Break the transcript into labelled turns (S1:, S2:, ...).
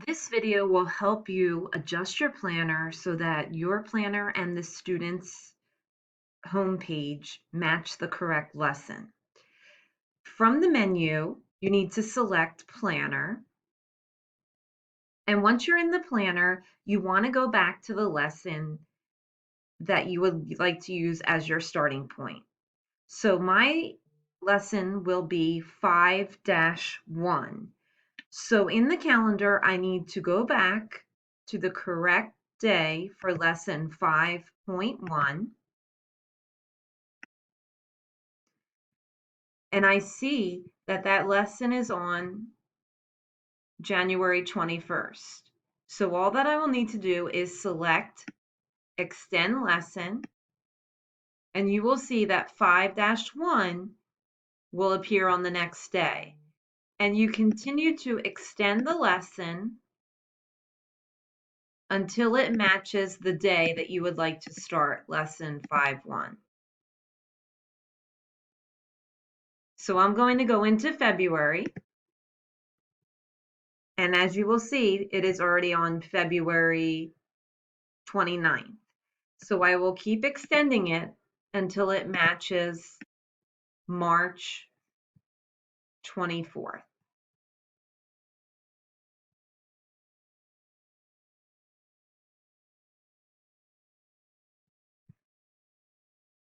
S1: This video will help you adjust your planner so that your planner and the student's homepage match the correct lesson. From the menu, you need to select Planner. And once you're in the planner, you want to go back to the lesson that you would like to use as your starting point. So my lesson will be 5-1. So in the calendar, I need to go back to the correct day for lesson 5.1. And I see that that lesson is on January 21st. So all that I will need to do is select Extend Lesson, and you will see that 5-1 will appear on the next day. And you continue to extend the lesson until it matches the day that you would like to start lesson 5-1. So I'm going to go into February. And as you will see, it is already on February 29th. So I will keep extending it until it matches March 24th.